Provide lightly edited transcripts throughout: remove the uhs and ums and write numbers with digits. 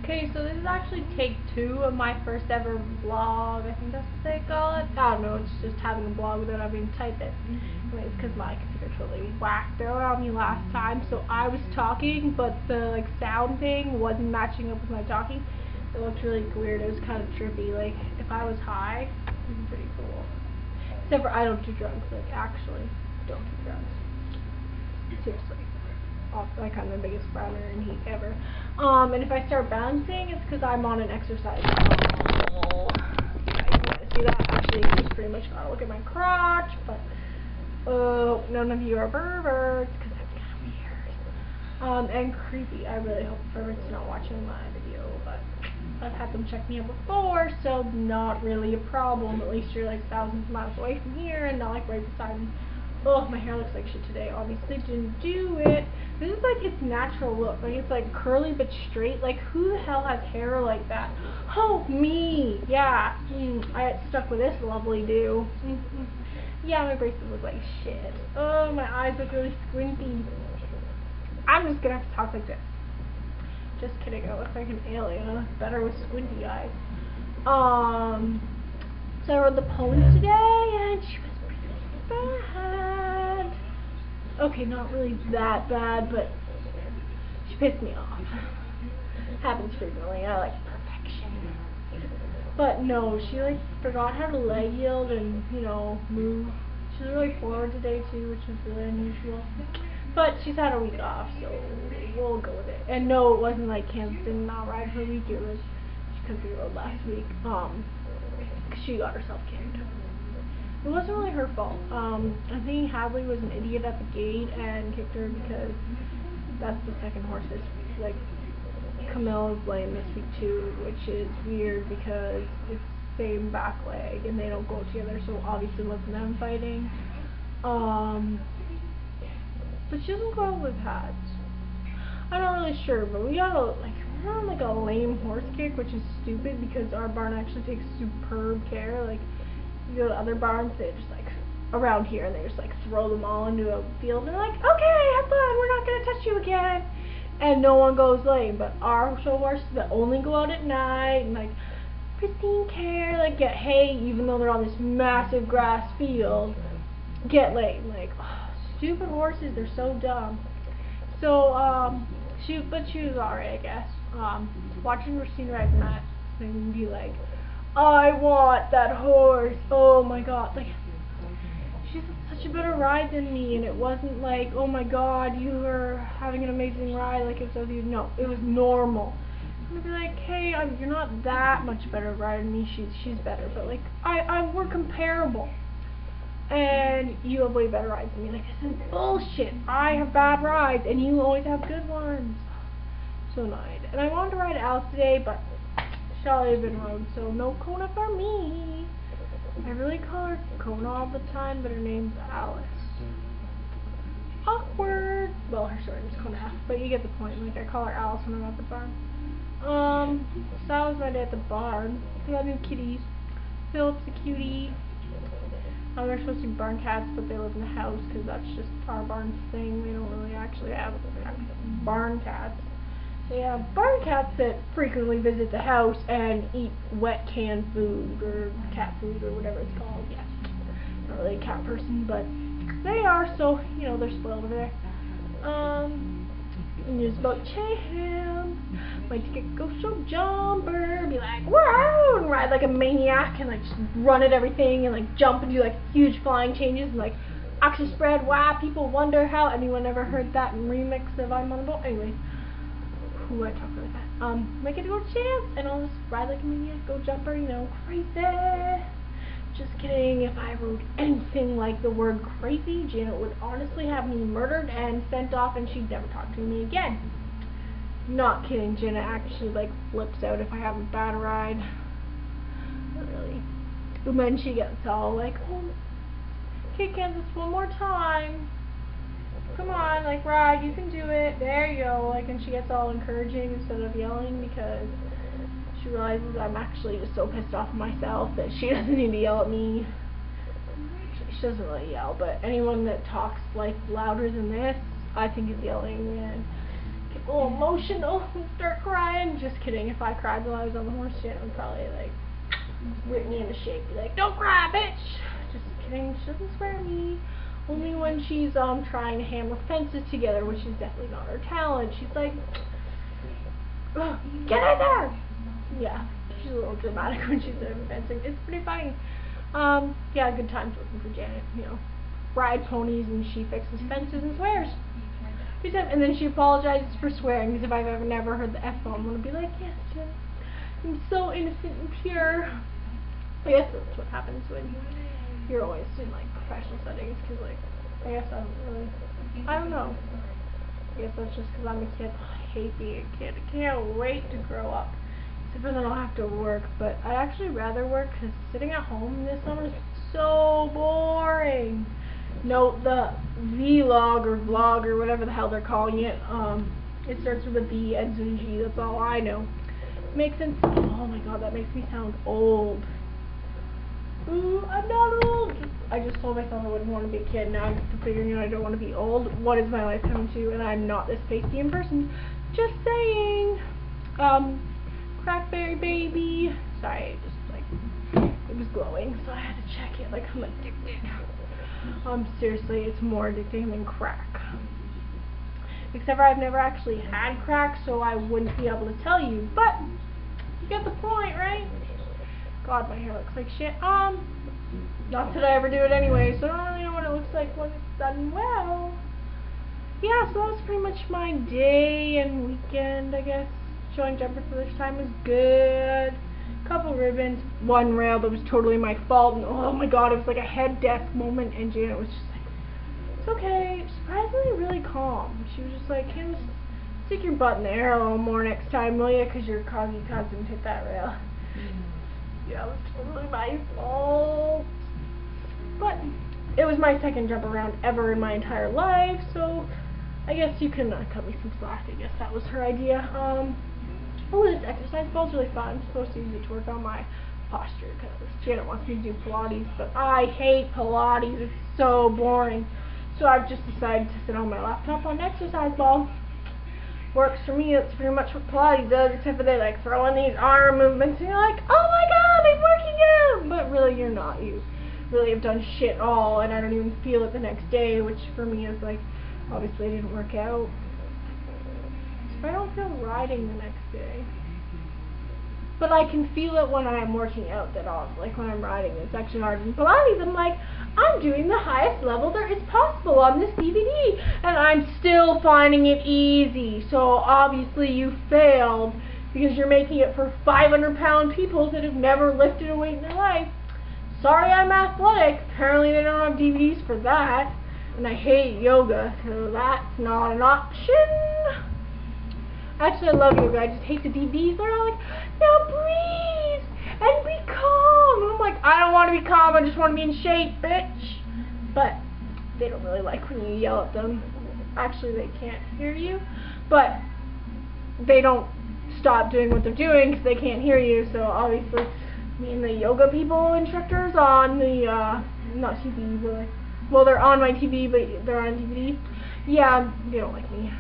Okay, so this is actually take 2 of my first ever vlog. I think that's what they call it. I don't know, it's just having a vlog without having to type it. Anyways, because my computer totally whacked out on me last time, so I was talking, but the sound thing wasn't matching up with my talking. It looked really weird. It was kind of trippy. Like, if I was high, it would be pretty cool. Except for I don't do drugs. Like, actually, don't do drugs. Seriously. Like, I'm the biggest browner in heat ever. And if I start bouncing, it's because I'm on an exercise. Oh, yeah, you want to see that? Actually, you just pretty much gotta look at my crotch, but none of you are perverts, because that's kind of weird. And creepy. I really hope perverts are not watching my video, but I've had them check me out before, so not really a problem. At least you're like thousands of miles away from here, and not like right beside me. Oh, my hair looks like shit today. Obviously didn't do it. This is like its natural look. Like, it's like curly but straight. Like, who the hell has hair like that? Oh, me. Yeah. I got stuck with this lovely do. Yeah, my braces look like shit. Oh, my eyes look really squinty. I'm just gonna have to talk like this. Just kidding. I look like an alien. I look better with squinty eyes. So I rode the pony today, and she was bad. Okay, not really that bad, but she pissed me off. Happens frequently. I like perfection. But no, she like forgot how to leg yield and, you know, move. She was really forward today too, which was really unusual. But she's had a week off, so we'll go with it. And no, it wasn't like Kansas did not ride her week. It was because we rode last week. She got herself kicked. It wasn't really her fault. I think Hadley was an idiot at the gate and kicked her because that's the second horse's, like, Camille is lame this week too, which is weird because it's the same back leg and they don't go together, so obviously it wasn't them fighting. But she doesn't go out with pads. I'm not really sure, but we got we're on like a lame horse kick, which is stupid because our barn actually takes superb care. Like, you go to other barns, they just like around here and they just like throw them all into a field and they're like, okay, have fun, we're not gonna touch you again, and no one goes lame. But our show horses that only go out at night and like pristine care, like get hay even though they're on this massive grass field, get lame. Like, oh, stupid horses, they're so dumb. So she was alright, I guess. Watching Christine ride Matt and be like, I want that horse. Oh my god. Like, she's such a better ride than me, and it wasn't like, oh my god, you were having an amazing ride, like it was with you. No, it was normal. I'm gonna be like, hey, you're not that much better rider than me. She's better, but like, we're comparable. And you have way better rides than me. Like, this is bullshit. I have bad rides, and you always have good ones. So annoyed. And I wanted to ride Alice today, but she's already been rode, so no Kona for me. I really call her Kona all the time, but her name's Alice. Awkward. Well, her short name's Kona, but you get the point. Like, I call her Alice when I'm at the barn. So that was my day at the barn. We got new kitties. Philip's a cutie. They're supposed to be barn cats, but they live in the house because that's just our barn's thing. They don't really actually have barn cats. They have barn cats that frequently visit the house and eat wet canned food or cat food or whatever it's called. Yeah, not really a cat person, but they are, so, you know, they're spoiled over there. And there's about Cham. Like to get go show jumper, be like, wow, and ride like a maniac and like just run at everything and like jump and do like huge flying changes and like axis spread. Wow, people wonder how anyone ever heard that remix of I'm on a Boat. Anyway, I talk really fast. Make it go chance and I'll just ride like a maniac, go jumper, you know, crazy. Just kidding. If I wrote anything like the word crazy, Janet would honestly have me murdered and sent off and she'd never talk to me again. Not kidding, Jenna actually like flips out if I have a bad ride. Not really. And then she gets all like, oh, okay, Kansas, one more time. Come on, like, ride, you can do it. There you go. Like, and she gets all encouraging instead of yelling because she realizes I'm actually just so pissed off at myself that she doesn't need to yell at me. She doesn't really yell, but anyone that talks like louder than this, I think is yelling. And all emotional and start crying. Just kidding. If I cried while I was on the horse, Janet would probably like rip me into shape, be like, "Don't cry, bitch." Just kidding. She doesn't swear at me. Only when she's trying to hammer fences together, which is definitely not her talent. She's like, "Ugh, get in there!" Yeah, she's a little dramatic when she's doing fencing. It's pretty funny. Yeah, good times working for Janet. You know, ride ponies and she fixes fences and swears. And then she apologizes for swearing, because if I've ever never heard the F-bomb, I'm going to be like, "Yes, Janet, I'm so innocent and pure." I guess that's what happens when you're always in like professional settings, because like, I guess I don't know. I guess that's just because I'm a kid. I hate being a kid. I can't wait to grow up. Except for then I'll have to work, but I'd actually rather work, because sitting at home this summer is so boring. Note the vlog or vlog or whatever the hell they're calling it. It starts with a V, ends in a G. That's all I know. Makes sense. Oh my god, that makes me sound old. Ooh, I'm not old. I just told myself I wouldn't want to be a kid. Now I'm figuring out I don't want to be old. What is my life coming to? And I'm not this pasty in person. Just saying. Crackberry baby. Sorry, just like it was glowing, so I had to check it. Like I'm addicted. Seriously, it's more addicting than crack. Except for I've never actually had crack, so I wouldn't be able to tell you. But you get the point, right? God, my hair looks like shit. Not that I ever do it anyway, so I don't really know what it looks like when it's done well. Yeah, so that was pretty much my day and weekend, I guess. Showing jumper for this time was good. Couple ribbons, one rail that was totally my fault, and oh my god, it was like a head death moment, and Janet was just like, "It's okay." Surprisingly really calm. She was just like, "Kim, stick your butt in the air a little more next time, will ya? Because your coggy cousin hit that rail." Yeah, it was totally my fault. But it was my second jump around ever in my entire life, so I guess you can cut me some slack. I guess that was her idea. Oh, this exercise ball is really fun. I'm supposed to use it to work on my posture, because Janet wants me to do Pilates, but I hate Pilates. It's so boring. So I've just decided to sit on my laptop on an exercise ball. Works for me. That's pretty much what Pilates does, except for they like throw in these arm movements and you're like, "Oh my god, I'm working out!" But really you're not. You really have done shit all, and I don't even feel it the next day, which for me is like, obviously I didn't work out. So I don't feel riding the next day. But I can feel it when I'm working out, that like when I'm riding, it's actually harder than Pilates. I'm like, I'm doing the highest level there is possible on this DVD, and I'm still finding it easy. So obviously you failed, because you're making it for 500-pound people that have never lifted a weight in their life. Sorry, I'm athletic. Apparently they don't have DVDs for that. And I hate yoga, so that's not an option. Actually, I love yoga. I just hate the DVDs. They're all like, "Now breathe and be calm." And I'm like, I don't want to be calm. I just want to be in shape, bitch. But they don't really like when you yell at them. Actually, they can't hear you, but they don't stop doing what they're doing because they can't hear you. So obviously, me and the yoga people, instructors on the not TV, really. Well, they're on my TV, but they're on DVD. Yeah, they don't like me.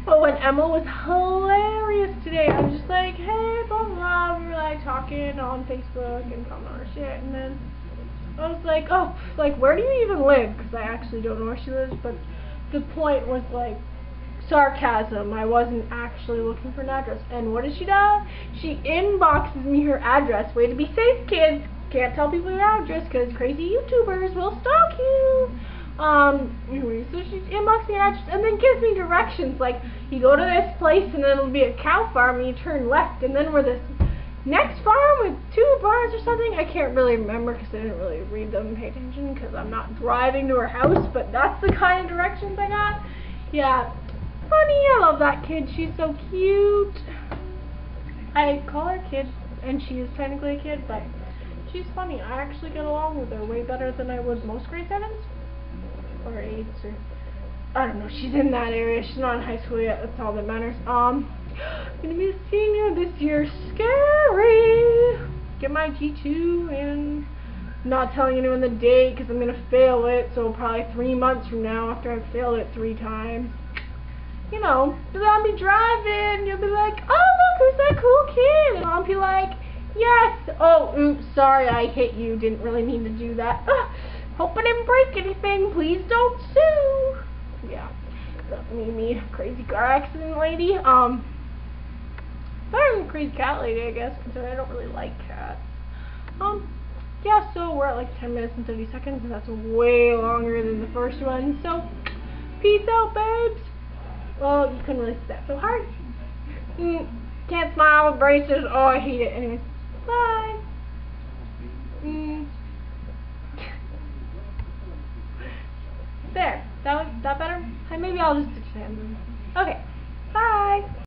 But when Emma was hilarious today, I was just like, "Hey, blah blah blah." We were like talking on Facebook and commenting on her shit, and then I was like, "Oh, like where do you even live?" Because I actually don't know where she lives. But the point was like sarcasm. I wasn't actually looking for an address. And what does she do? She inboxes me her address. Way to be safe, kids. Can't tell people your address because crazy YouTubers will stalk you. Anyway, so she inboxed me her address and then gives me directions, like, you go to this place and then it'll be a cow farm and you turn left and then we're this next farm with 2 barns or something. I can't really remember because I didn't really read them and pay attention because I'm not driving to her house, but that's the kind of directions I got. Yeah, funny. I love that kid. She's so cute. I call her kid, and she is technically a kid, but she's funny. I actually get along with her way better than I would most grade 7s. Or 8s, or I don't know. She's in that area. She's not in high school yet. That's all that matters. Gonna be a senior this year. Scary. Get my G2 and not telling anyone the date because I'm gonna fail it. So probably 3 months from now, after I've failed it 3 times. you know, but I'll be driving, you'll be like, oh look, who's that cool kid? And I'll be like, yes, oh, oops, sorry, I hit you, didn't really mean to do that. Hope I didn't break anything, please don't sue. Yeah, that made me a crazy car accident lady. Better than a crazy cat lady, I guess, considering I don't really like cats. Yeah, so we're at like 10 minutes and 30 seconds, and that's way longer than the first one, so peace out, babes. Well, you couldn't really see that so hard. Can't smile with braces. Oh, I hate it. Anyways, bye. There. That better? Maybe I'll just stitch hands in. Okay. Bye.